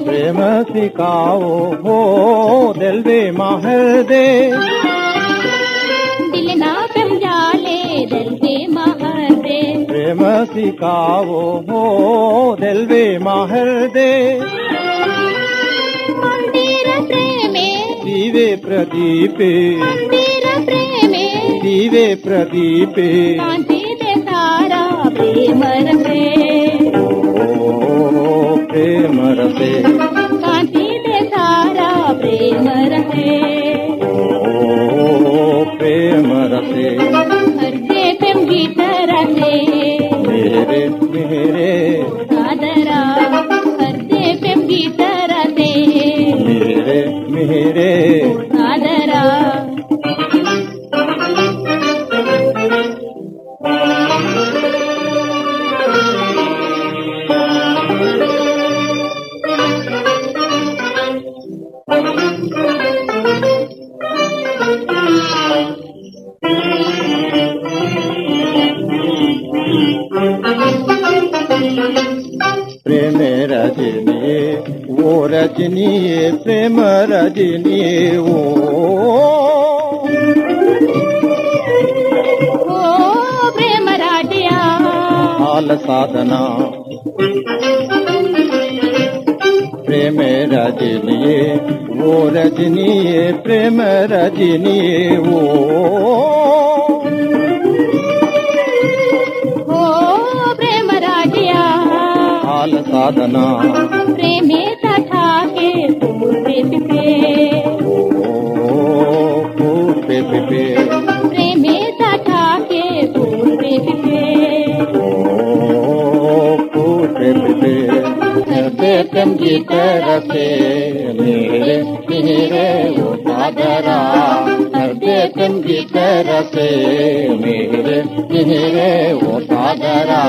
प्रेम सिखाओ हो दिल दे माहर दे, दिल ना समझाले दिल दे माहर दे। प्रेम सिखाओ हो दिल दे माहर दे। मंदिर प्रेमे दीवे प्रदीपे, मंदिर प्रेमे दीवे प्रदीपे, कांति दे तारा प्रेम रसे, प्रेम रसे, कांति दे तारा प्रेम रसे, प्रेम रसे। हृदय प्रेम गीत रसे, मेरे मेरे सादरा हृदय प्रेम गीत रसे, मेरे मेरे सादरा। प्रेम रजनी वो रजनी प्रेम रजनी वो प्रेम राजया हाल साधना। प्रेम रजनी वो रजनी प्रेम रजनी वो प्रेम राजया हाल साधना। प्रेमे तथा के पूरे पिपे, पूरे पिपे, प्रेमे तथा के पूरे पिपे, पूरे पिपे। हृदय प्रेम गीत रसे, मेरे मेरे वो सादरा। हृदय प्रेम गीत रसे, मेरे मेरे वो सादरा।